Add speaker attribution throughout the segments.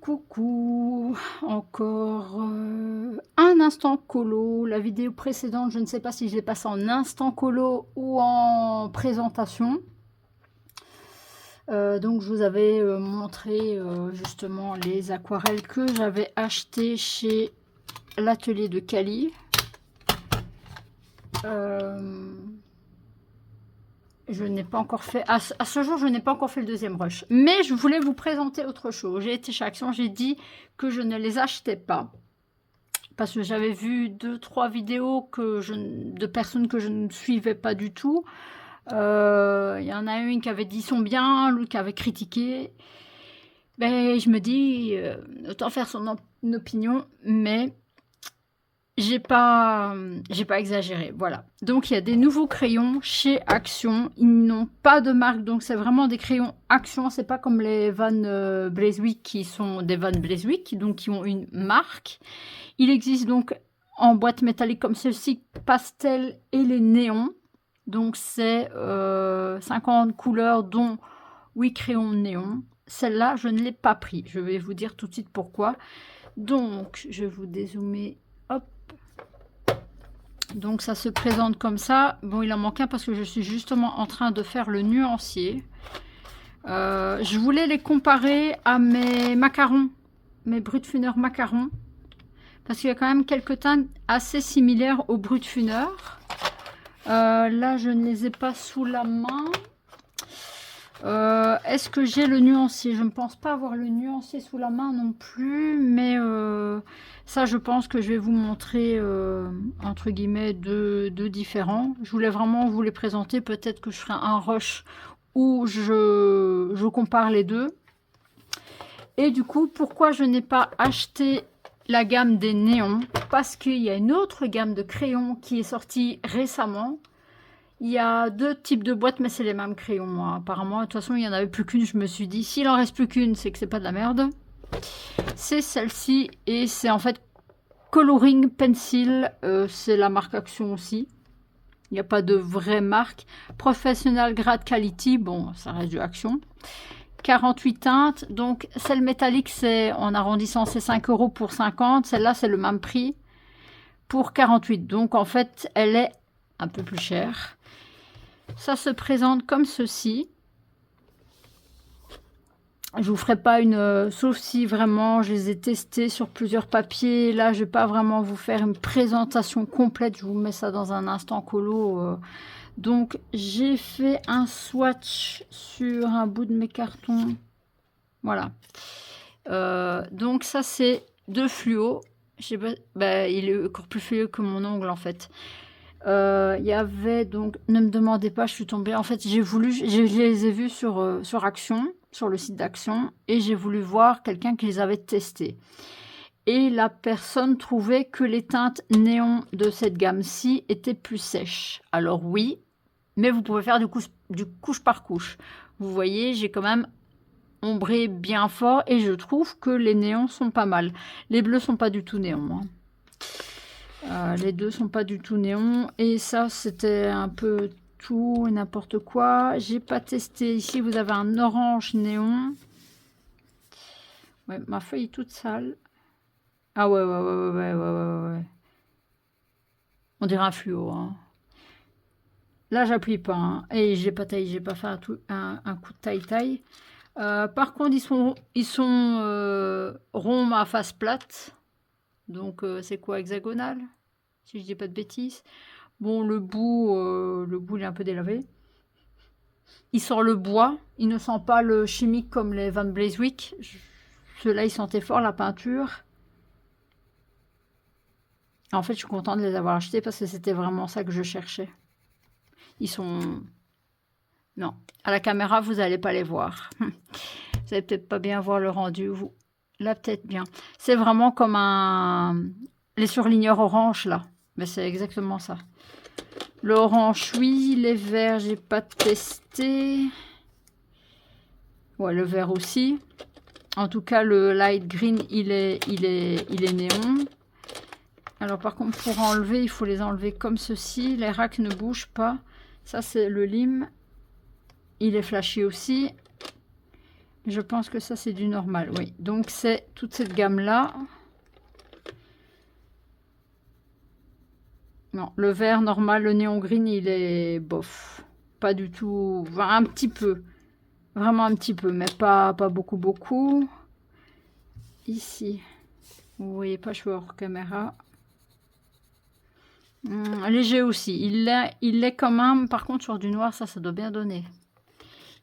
Speaker 1: Coucou, encore un instant colo. La vidéo précédente, je ne sais pas si je l'ai passée en instant colo ou en présentation. Donc je vous avais montré justement les aquarelles que j'avais achetées chez l'atelier de Cali. Je n'ai pas encore fait, à ce jour, je n'ai pas encore fait le deuxième rush. Mais je voulais vous présenter autre chose. J'ai été chez Action, j'ai dit que je ne les achetais pas. Parce que j'avais vu 2-3 vidéos de personnes que je ne suivais pas du tout. Il y en a une qui avait dit sont bien, l'autre qui avait critiqué. Ben, je me dis, autant faire son opinion, mais j'ai pas exagéré, voilà. Donc il y a des nouveaux crayons chez Action, ils n'ont pas de marque, donc c'est vraiment des crayons Action, c'est pas comme les Van Blazewick qui sont des Van Blazewick, donc qui ont une marque. Il existe donc en boîte métallique comme celle-ci, pastel et les néons, donc c'est 50 couleurs dont 8 crayons néons. Celle-là, je ne l'ai pas pris, je vais vous dire tout de suite pourquoi. Donc je vais vous dézoomer, hop. Donc ça se présente comme ça. Bon, il en manque un parce que je suis justement en train de faire le nuancier. Je voulais les comparer à mes macarons, mes Brutfuner macarons. Parce qu'il y a quand même quelques teintes assez similaires aux Brutfuner. Là, je ne les ai pas sous la main. Est-ce que j'ai le nuancier? Je ne pense pas avoir le nuancier sous la main non plus, mais ça je pense que je vais vous montrer entre guillemets deux différents. Je voulais vraiment vous les présenter, peut-être que je ferai un rush où je compare les deux. Et du coup, pourquoi je n'ai pas acheté la gamme des néons? Parce qu'il y a une autre gamme de crayons qui est sortie récemment. Il y a deux types de boîtes, mais c'est les mêmes crayons, moi. Apparemment, de toute façon, il n'y en avait plus qu'une. Je me suis dit, s'il en reste plus qu'une, c'est que c'est pas de la merde. C'est celle-ci, et c'est en fait Coloring Pencil. C'est la marque Action aussi. Il n'y a pas de vraie marque. Professional Grade Quality, bon, ça reste du Action. 48 teintes. Donc, celle métallique, c'est, en arrondissant, c'est 5 € pour 50. Celle-là, c'est le même prix pour 48. Donc, en fait, elle est un peu plus chère. Ça se présente comme ceci. Je vous ferai pas une... sauf si vraiment je les ai testés sur plusieurs papiers. Là, je vais pas vraiment vous faire une présentation complète. Je vous mets ça dans un instant colo. Donc, j'ai fait un swatch sur un bout de mes cartons. Voilà. Donc, ça, c'est de fluo. Je sais pas, bah, il est encore plus fluo que mon ongle, en fait. Il y avait donc, ne me demandez pas, je suis tombée, en fait je les ai vus sur Action, sur le site d'Action, et j'ai voulu voir quelqu'un qui les avait testés, et la personne trouvait que les teintes néon de cette gamme-ci étaient plus sèches. Alors oui, mais vous pouvez faire du couche par couche. Vous voyez, j'ai quand même ombré bien fort, et je trouve que les néons sont pas mal. Les bleus sont pas du tout néons, hein. Les deux sont pas du tout néon, et ça c'était un peu tout et n'importe quoi. J'ai pas testé. Ici vous avez un orange néon. Ouais, ma feuille est toute sale. Ah ouais. On dirait un fluo, hein. Là j'appuie pas, hein. Et j'ai pas taillé, j'ai pas fait un coup de taille. Par contre ils sont ronds à face plate. Donc c'est quoi, hexagonal, si je dis pas de bêtises. Bon, le bout il est un peu délavé. Il sent le bois, il ne sent pas le chimique comme les Van Blazewick. Ceux-là, ils sentaient fort la peinture. En fait, je suis contente de les avoir achetés parce que c'était vraiment ça que je cherchais. Ils sont... Non, à la caméra, vous n'allez pas les voir. Vous n'allez peut-être pas bien voir le rendu, vous. Là, peut-être bien. C'est vraiment comme les surligneurs orange, là. Mais c'est exactement ça. L'orange, oui. Les verts, j'ai pas testé. Ouais, le vert aussi. En tout cas, le light green, il est néon. Alors, par contre, pour enlever, il faut les enlever comme ceci. Les racks ne bougent pas. Ça, c'est le lime. Il est flashy aussi. Je pense que ça, c'est du normal, oui. Donc, c'est toute cette gamme-là. Non, le vert normal, le néon green, il est bof. Pas du tout... Enfin, un petit peu. Vraiment un petit peu, mais pas beaucoup, beaucoup. Ici, vous voyez pas, je suis hors caméra. Léger aussi. Il l'est quand même. Par contre, sur du noir, ça doit bien donner.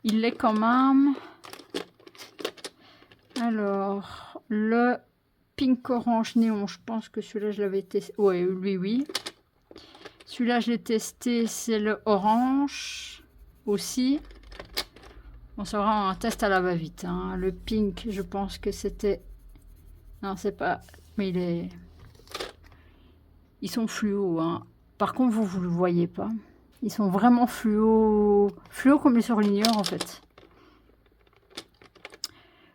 Speaker 1: Il l'est quand même. Alors, le pink orange néon, je pense que celui-là, je l'avais testé. Ouais, oui. Celui-là, je l'ai testé, c'est le orange aussi. Bon, c'est vraiment un test à la va-vite. Hein. Le pink, je pense que c'était... Non, c'est pas... Mais il est... Ils sont fluo. Hein. Par contre, vous le voyez pas. Ils sont vraiment fluo. Fluo comme les surligneurs, en fait.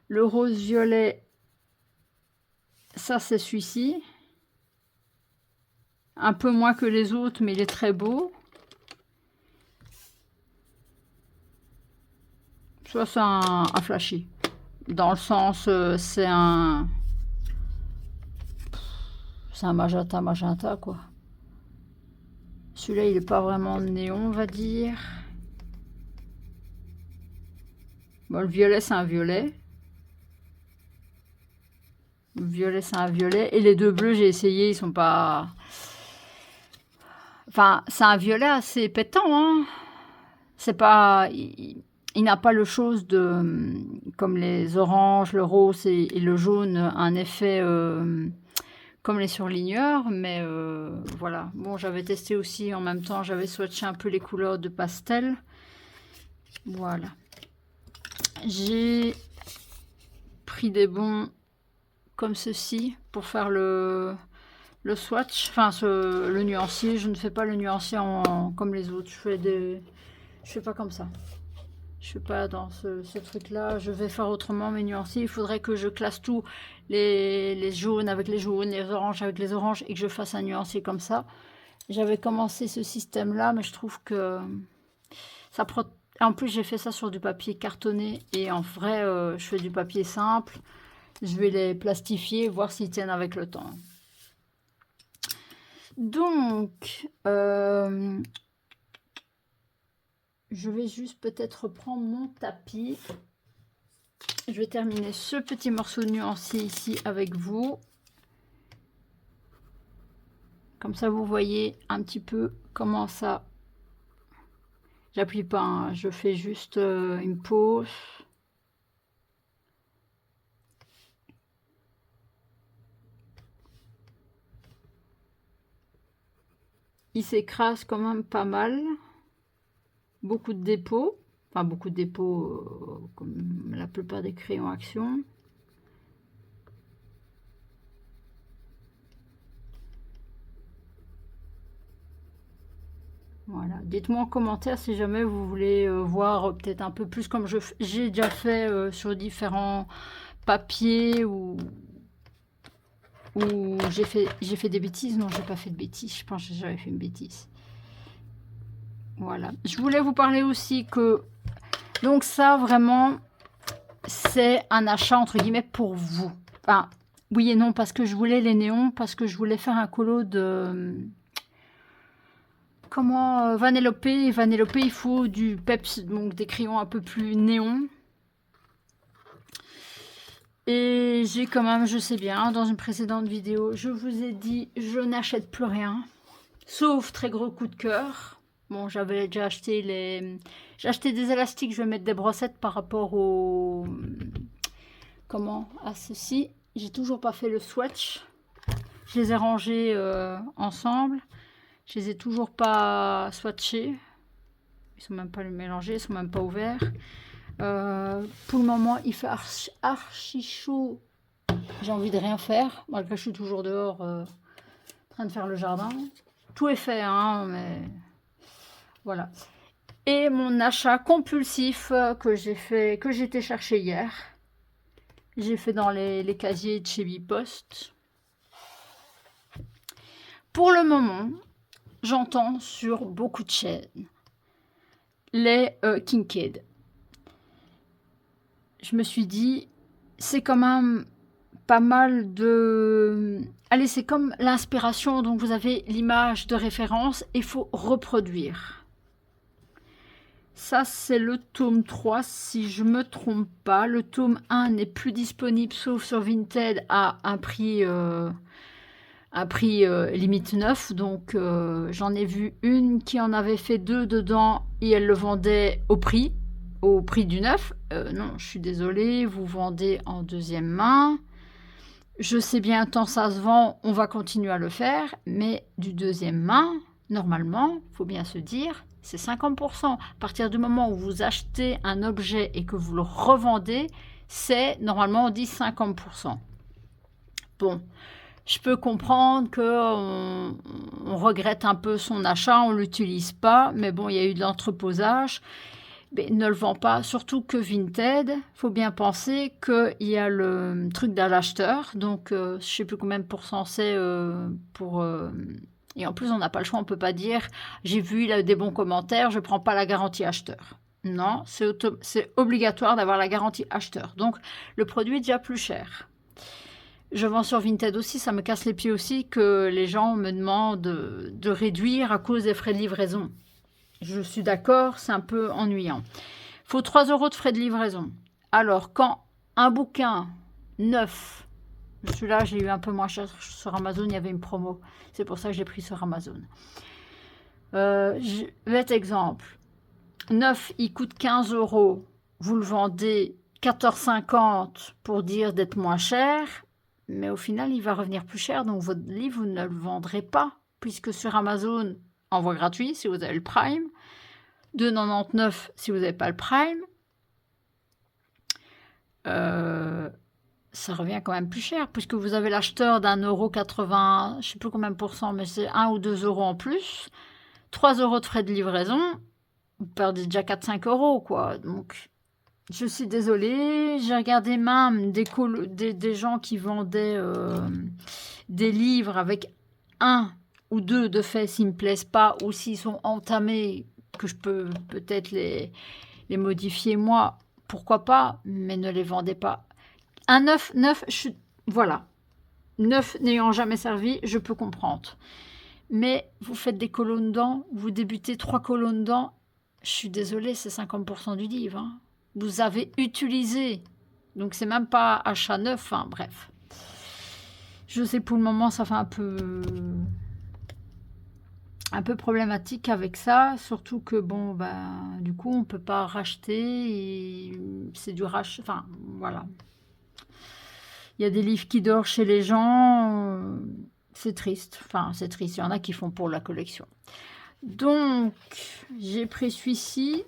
Speaker 1: Le rose violet, ça, c'est celui-ci. Un peu moins que les autres, mais il est très beau. Ça, c'est un flashy. Dans le sens, c'est un magenta, quoi. Celui-là, il n'est pas vraiment néon, on va dire. Bon, le violet, c'est un violet. Le violet, c'est un violet. Et les deux bleus, j'ai essayé, ils sont pas... Enfin, c'est un violet assez pétant, hein. C'est pas... Il n'a pas le chose de... Comme les oranges, le rose et le jaune, un effet... comme les surligneurs, mais voilà. Bon, j'avais testé aussi en même temps, j'avais swatché un peu les couleurs de pastel. Voilà. J'ai pris des bons comme ceci pour faire le swatch, enfin le nuancier. Je ne fais pas le nuancier comme les autres, je fais pas comme ça. Je suis pas dans ce truc-là. Je vais faire autrement mes nuanciers. Il faudrait que je classe tout, les jaunes avec les jaunes, les oranges avec les oranges, et que je fasse un nuancier comme ça. J'avais commencé ce système-là, mais je trouve que ça prend... En plus, j'ai fait ça sur du papier cartonné. Et en vrai, je fais du papier simple. Je vais les plastifier, voir s'ils tiennent avec le temps. Donc... je vais juste peut-être reprendre mon tapis. Je vais terminer ce petit morceau de nuancier ici avec vous. Comme ça, vous voyez un petit peu comment ça... J'appuie pas, hein, je fais juste une pause. Il s'écrase quand même pas mal. Beaucoup de dépôts. Enfin, beaucoup de dépôts comme la plupart des crayons Action. Voilà. Dites-moi en commentaire si jamais vous voulez voir peut-être un peu plus comme j'ai déjà fait sur différents papiers ou j'ai fait des bêtises. Non, j'ai pas fait de bêtises. Je pense que j'avais fait une bêtise. Voilà. Je voulais vous parler aussi que... Donc ça, vraiment, c'est un achat, entre guillemets, pour vous. Enfin, oui et non, parce que je voulais les néons, parce que je voulais faire un colo de... Comment Vanellope. Vanellope, il faut du peps, donc des crayons un peu plus néon. Et j'ai quand même, je sais bien, dans une précédente vidéo, je vous ai dit, je n'achète plus rien. Sauf très gros coup de cœur. Bon, j'avais déjà acheté j'ai acheté des élastiques, je vais mettre des brossettes par rapport au... Comment à ceci. J'ai toujours pas fait le swatch. Je les ai rangés ensemble. Je les ai toujours pas swatchés. Ils sont même pas mélangés, ils sont même pas ouverts. Pour le moment, il fait archi chaud. J'ai envie de rien faire. Malgré que je suis toujours dehors en train de faire le jardin. Tout est fait, hein, mais voilà. Et mon achat compulsif que j'ai été chercher hier. J'ai fait dans les casiers de chez Bipost. Pour le moment, j'entends sur beaucoup de chaînes les Kincaid. je me suis dit, c'est quand même pas mal de... Allez, c'est comme l'inspiration, donc vous avez l'image de référence, il faut reproduire. Ça, c'est le tome 3, si je me trompe pas. Le tome 1 n'est plus disponible, sauf sur Vinted, à un prix limite 9. Donc, j'en ai vu une qui en avait fait 2 dedans et elle le vendait au prix du neuf. Non, je suis désolée, vous vendez en deuxième main. Je sais bien, tant ça se vend, on va continuer à le faire, mais du deuxième main, normalement, il faut bien se dire, c'est 50%. À partir du moment où vous achetez un objet et que vous le revendez, c'est normalement on dit 50%. Bon, je peux comprendre qu'on regrette un peu son achat, on ne l'utilise pas, mais bon, il y a eu de l'entreposage. Mais ne le vend pas, surtout que Vinted, faut bien penser qu'il y a le truc de l'acheteur, donc je ne sais plus combien de pourcents c'est pour... et en plus, on n'a pas le choix, on ne peut pas dire « j'ai vu, il a des bons commentaires, je ne prends pas la garantie acheteur ». Non, c'est obligatoire d'avoir la garantie acheteur. Donc, le produit est déjà plus cher. Je vends sur Vinted aussi, ça me casse les pieds aussi que les gens me demandent de réduire à cause des frais de livraison. Je suis d'accord, c'est un peu ennuyant. Il faut 3 € de frais de livraison. Alors, quand un bouquin neuf, celui-là, j'ai eu un peu moins cher sur Amazon, il y avait une promo. C'est pour ça que j'ai pris sur Amazon. Bête exemple. Neuf, il coûte 15 €. Vous le vendez 14,50 pour dire d'être moins cher. Mais au final, il va revenir plus cher. Donc, votre livre, vous ne le vendrez pas. Puisque sur Amazon, envoi gratuit si vous avez le Prime, 2,99 si vous n'avez pas le Prime, ça revient quand même plus cher, puisque vous avez l'acheteur d'1,80 €, je ne sais plus combien de pourcents, mais c'est 1 ou 2 € en plus, 3 € de frais de livraison, vous perdez déjà 4-5 € quoi. Donc, je suis désolée, j'ai regardé même des gens qui vendaient des livres avec un ou deux de fait s'ils ne me plaisent pas ou s'ils sont entamés, que je peux peut-être les modifier moi, pourquoi pas, mais ne les vendez pas. Un neuf, voilà. Neuf n'ayant jamais servi, je peux comprendre. Mais vous faites des colonnes dedans, vous débutez 3 colonnes dedans, je suis désolée, c'est 50% du livre. Hein. Vous avez utilisé, donc c'est même pas achat neuf, hein, bref. Je sais, pour le moment, ça fait un peu problématique avec ça, surtout que bon, ben, du coup, on peut pas racheter, et c'est du rachat, enfin, voilà. Il y a des livres qui dorment chez les gens, c'est triste, enfin, c'est triste, il y en a qui font pour la collection. Donc, j'ai pris celui-ci,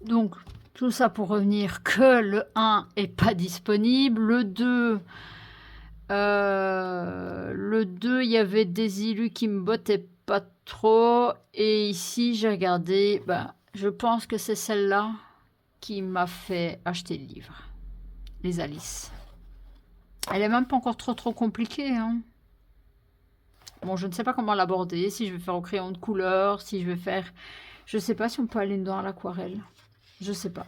Speaker 1: donc, tout ça pour revenir que le 1 est pas disponible, le 2... il y avait des illus qui me bottaient pas trop. Et ici, j'ai regardé. Ben, je pense que c'est celle-là qui m'a fait acheter le livre. Les Alice. Elle est même pas encore trop compliquée. Hein. Bon, je ne sais pas comment l'aborder. Si je vais faire au crayon de couleur. Si je vais faire... Je sais pas si on peut aller dedans à l'aquarelle. Je sais pas.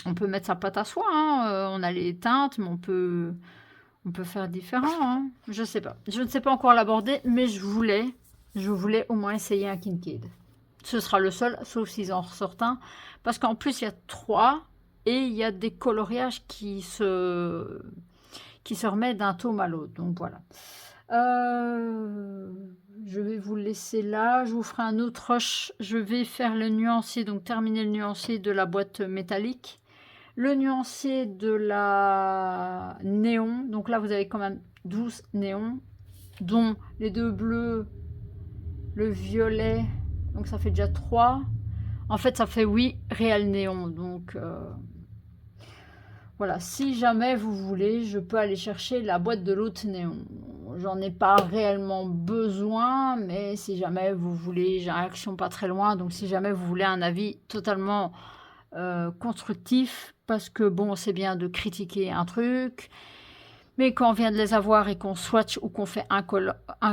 Speaker 1: On peut mettre sa pâte à soie, hein. On a les teintes, mais on peut faire différent. Hein. Je sais pas. Je ne sais pas encore l'aborder, mais je voulais au moins essayer un Kincaid. Ce sera le seul, sauf s'ils en ressortent un. Parce qu'en plus, il y a 3 et il y a des coloriages qui se remettent d'un tome à l'autre. Donc voilà. Je vais vous laisser là. Je vous ferai un autre rush. Je vais faire le nuancier, donc terminer le nuancier de la boîte métallique. Le nuancier de la néon. Donc là, vous avez quand même 12 néons, dont les 2 bleus, le violet. Donc ça fait déjà 3. En fait, ça fait 8 réels néons. Donc voilà, si jamais vous voulez, je peux aller chercher la boîte de l'autre néon. J'en ai pas réellement besoin, mais si jamais vous voulez, j'ai un Action pas très loin. Donc si jamais vous voulez un avis totalement constructif, parce que bon, c'est bien de critiquer un truc, mais quand on vient de les avoir et qu'on swatch ou qu'on fait un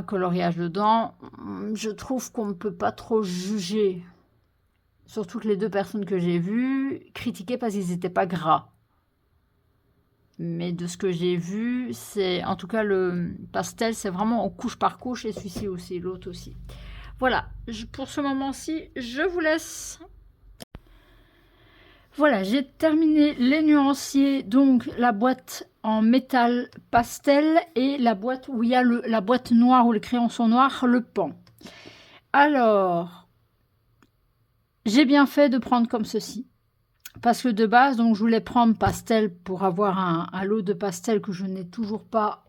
Speaker 1: coloriage dedans, je trouve qu'on ne peut pas trop juger. Surtout que les 2 personnes que j'ai vues critiquaient parce qu'ils n'étaient pas gras. Mais de ce que j'ai vu, c'est en tout cas le pastel, c'est vraiment en couche par couche et celui-ci aussi, l'autre aussi. Voilà, pour ce moment-ci, je vous laisse. Voilà, j'ai terminé les nuanciers, donc la boîte en métal pastel et la boîte où il y a la boîte noire où les crayons sont noirs, le pan. Alors, j'ai bien fait de prendre comme ceci. Parce que de base, donc je voulais prendre pastel pour avoir un lot de pastel que je n'ai toujours pas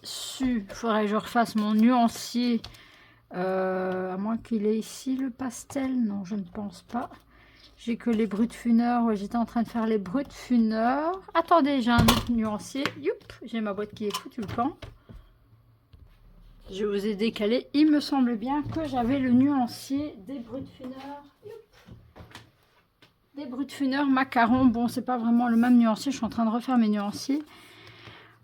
Speaker 1: su. Il faudrait que je refasse mon nuancier. À moins qu'il ait ici le pastel. Non, je ne pense pas. J'ai que les bruts funeurs. Ouais, j'étais en train de faire les bruts funeurs. Attendez, j'ai un autre nuancier. Youp, j'ai ma boîte qui est foutue le camp. Je vous ai décalé. Il me semble bien que j'avais le nuancier des bruts funeurs. Youp. Des bruts funeurs macarons. Bon, c'est pas vraiment le même nuancier. Je suis en train de refaire mes nuanciers.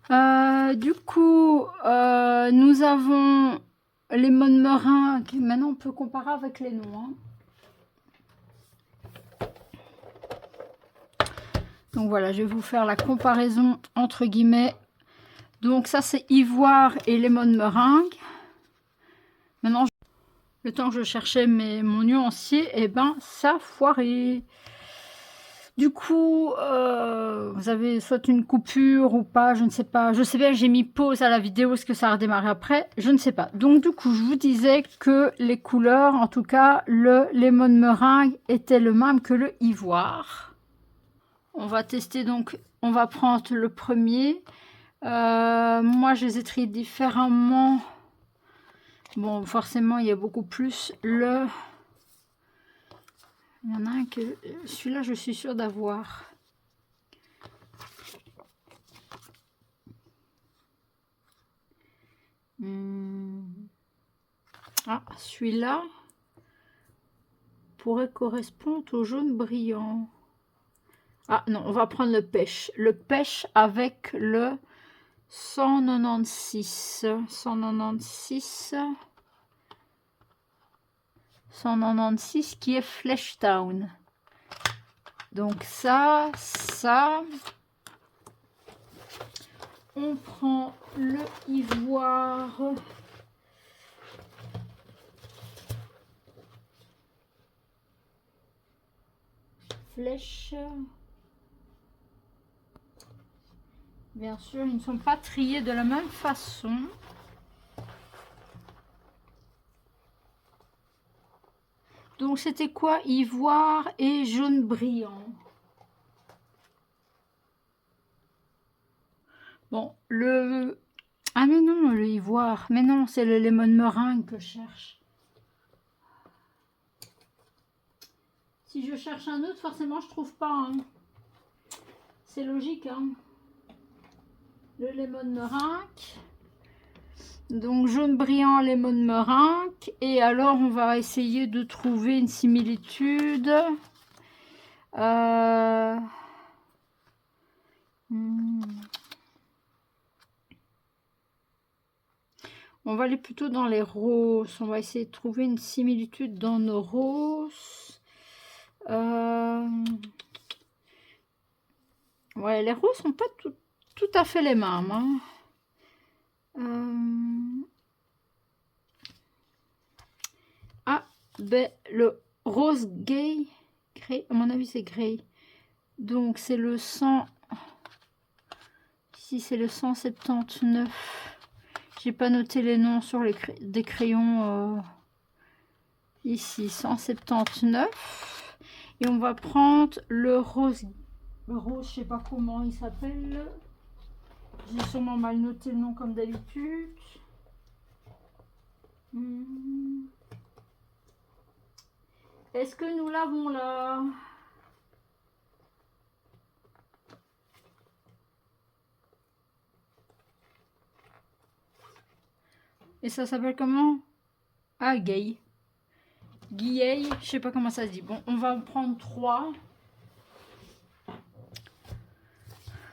Speaker 1: Du coup, nous avons les Montmorin. Maintenant, on peut comparer avec les noms. Hein. Donc voilà, je vais vous faire la comparaison entre guillemets. Donc ça, c'est ivoire et lemon meringue. Maintenant, le temps que je cherchais mon nuancier, et ben ça foiré. Du coup, vous avez soit une coupure ou pas, je ne sais pas. Je sais bien que j'ai mis pause à la vidéo, est-ce que ça a redémarré après? Je ne sais pas. Donc du coup, je vous disais que les couleurs, en tout cas, le lemon meringue était le même que le ivoire. On va tester donc, on va prendre le premier. Moi, je les ai triés différemment. Bon, forcément, il y a beaucoup plus le... Il y en a un que... Celui-là, je suis sûre d'avoir. Ah, celui-là pourrait correspondre au jaune brillant. Ah non, on va prendre le pêche. Le pêche avec le 196. 196 qui est Fleshtown. Donc ça. On prend le ivoire. Flèche. Bien sûr, ils ne sont pas triés de la même façon. Donc, c'était quoi? Ivoire et jaune brillant. Bon, le... Ah, mais non, le ivoire. Mais non, c'est le lemon meringue que je cherche. Si je cherche un autre, forcément, je trouve pas. Hein. C'est logique, hein. Le lemon meringue. Donc jaune brillant, lemon meringue. Et alors on va essayer de trouver une similitude. On va aller plutôt dans les roses. On va essayer de trouver une similitude dans nos roses. Ouais, les roses sont pas tout à fait les mêmes. Hein. Ah, ben le rose gay, à mon avis c'est gray. Donc c'est le 100. Ici c'est le 179. J'ai pas noté les noms sur des crayons. Ici 179. Et on va prendre le rose. Le rose, je sais pas comment il s'appelle. J'ai sûrement mal noté le nom comme d'habitude. Est-ce que nous l'avons là? Et ça s'appelle comment? Ah, gay. Guillay, je sais pas comment ça se dit. Bon, on va en prendre 3.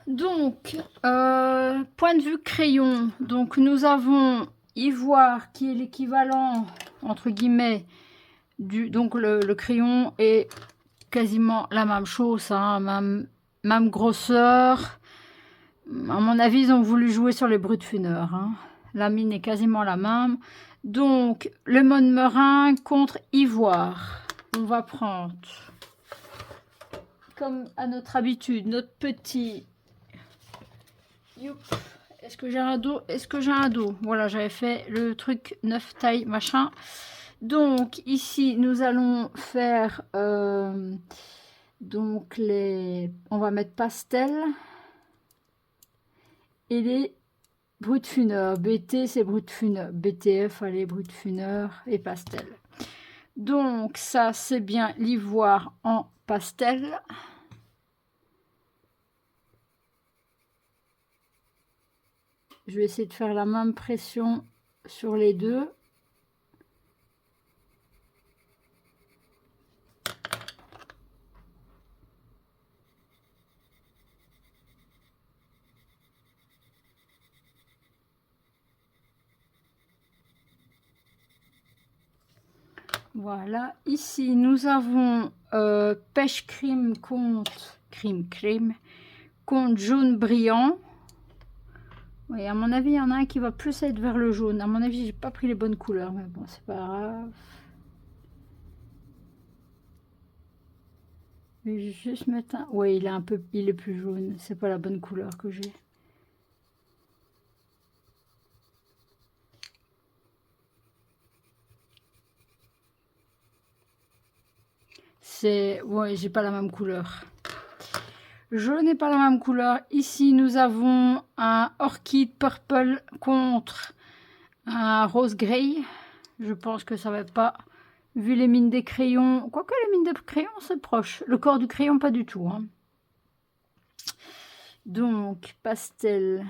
Speaker 1: Donc, point de vue crayon, donc nous avons ivoire qui est l'équivalent, entre guillemets, Donc le crayon est quasiment la même chose, hein, même grosseur. À mon avis, ils ont voulu jouer sur les brut-funeurs. Hein. La mine est quasiment la même. Donc, le mode meringue contre ivoire. On va prendre, comme à notre habitude, notre petit... Est-ce que j'ai un dos? Est-ce que j'ai un dos? Voilà, j'avais fait le truc 9 taille machin. Donc, ici, nous allons faire... donc, on va mettre pastel. Et les brut-funeurs. BT, c'est brut-funeur. BTF, allez, brut-funeur et pastel. Donc, ça, c'est bien l'ivoire en pastel. Je vais essayer de faire la même pression sur les deux. Voilà, ici nous avons pêche crime contre contre jaune brillant. Oui, à mon avis, il y en a un qui va plus être vers le jaune. À mon avis, j'ai pas pris les bonnes couleurs, mais bon, c'est pas grave. Je vais juste mettre un... Oui, il est plus jaune. C'est pas la bonne couleur que j'ai. Ouais, j'ai pas la même couleur. Je n'ai pas la même couleur. Ici, nous avons un orchid purple contre un rose grey. Je pense que ça va pas, vu les mines des crayons. Quoique les mines des crayons, c'est proche. Le corps du crayon, pas du tout. Hein. Donc, pastel.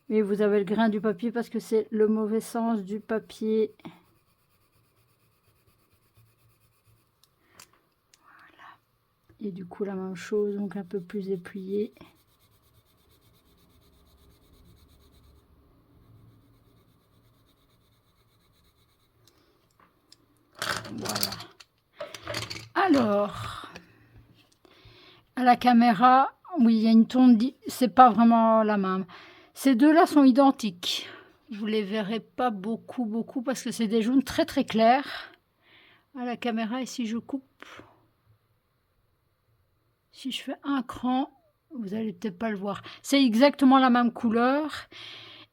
Speaker 1: Mais vous avez le grain du papier parce que c'est le mauvais sens du papier. Et du coup, la même chose, donc un peu plus déplié. Voilà. Alors, à la caméra, oui, il y a une tonne, c'est pas vraiment la même. Ces deux-là sont identiques. Vous les verrez pas beaucoup, parce que c'est des jaunes très très clairs. À la caméra, ici, je coupe. Si je fais un cran, vous allez peut-être pas le voir. C'est exactement la même couleur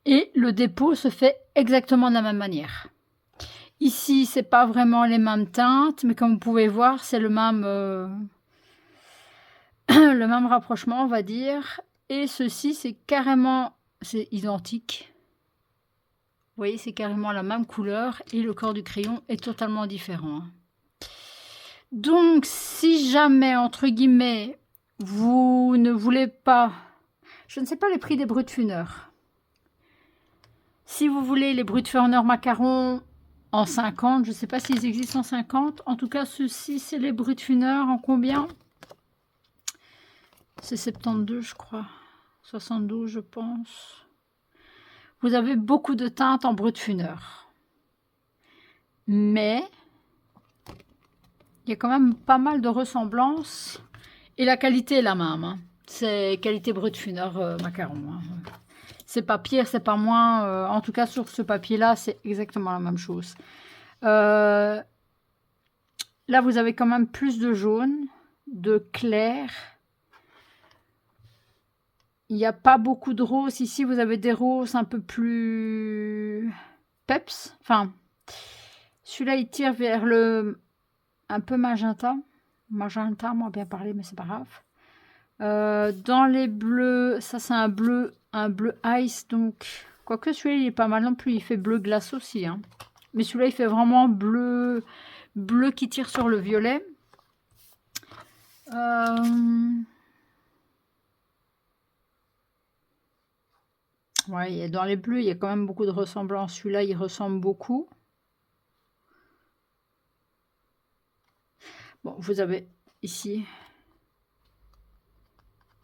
Speaker 1: et le dépôt se fait exactement de la même manière. Ici, c'est pas vraiment les mêmes teintes, mais comme vous pouvez voir, c'est le même le même rapprochement, on va dire. Et ceci, c'est identique. Vous voyez, c'est carrément la même couleur et le corps du crayon est totalement différent. Donc, si jamais, entre guillemets, vous ne voulez pas... Je ne sais pas les prix des brut-funeurs. Si vous voulez les brut-funeurs macarons en 50, je ne sais pas s'ils existent en 50. En tout cas, ceux-ci, c'est les brut-funeurs en combien? C'est 72, je crois. 72, je pense. Vous avez beaucoup de teintes en brut-funeur. Mais... il y a quand même pas mal de ressemblances. Et la qualité est la même. Hein. C'est qualité brut-funeur macaron. Hein. C'est pas pire, c'est pas moins. En tout cas, sur ce papier-là, c'est exactement la même chose. Là, vous avez quand même plus de jaune, de clair. Il n'y a pas beaucoup de rose. Ici, vous avez des roses un peu plus peps. Enfin, celui-là, il tire vers le... un peu magenta. Magenta, moi bien parlé, mais c'est pas grave. Dans les bleus, ça c'est un bleu ice, donc quoique celui-là il est pas mal non plus, il fait bleu glace aussi. Hein. Mais celui-là il fait vraiment bleu qui tire sur le violet. Ouais, dans les bleus il y a quand même beaucoup de ressemblances. Celui-là il ressemble beaucoup. Bon, vous avez ici,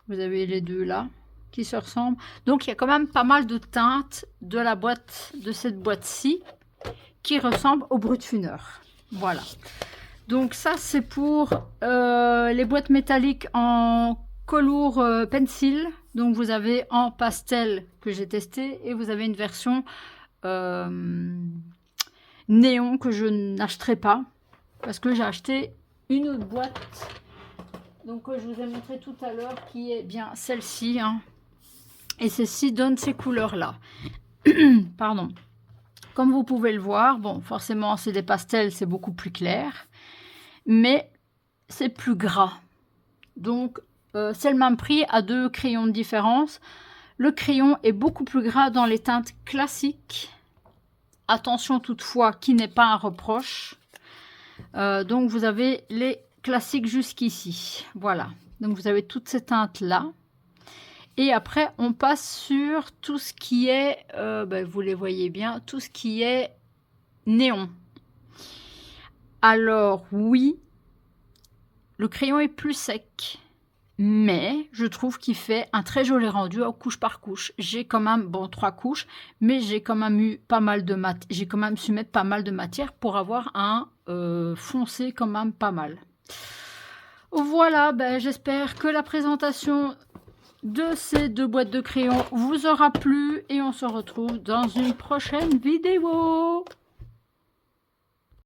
Speaker 1: vous avez les deux là qui se ressemblent. Donc, il y a quand même pas mal de teintes de la boîte, de cette boîte-ci, qui ressemble au Brutfuner. Voilà. Donc ça, c'est pour les boîtes métalliques en Colour Pencil. Donc vous avez en pastel que j'ai testé et vous avez une version néon que je n'achèterai pas parce que j'ai acheté une autre boîte. Donc je vous ai montré tout à l'heure qui est bien celle-ci. Hein. Et celle-ci donne ces couleurs-là. Pardon. Comme vous pouvez le voir, bon, forcément, c'est des pastels, c'est beaucoup plus clair. Mais c'est plus gras. Donc, c'est le même prix à 2 crayons de différence. Le crayon est beaucoup plus gras dans les teintes classiques. Attention toutefois, qui n'est pas un reproche. Donc, vous avez les classiques jusqu'ici. Voilà. Donc, vous avez toutes ces teintes-là. Et après, on passe sur tout ce qui est, vous les voyez bien, tout ce qui est néon. Alors, oui, le crayon est plus sec, mais je trouve qu'il fait un très joli rendu couche par couche. J'ai quand même, bon, 3 couches, mais j'ai quand même eu pas mal de j'ai quand même su mettre pas mal de matière pour avoir un foncé quand même pas mal. Voilà, j'espère que la présentation de ces 2 boîtes de crayons vous aura plu et on se retrouve dans une prochaine vidéo.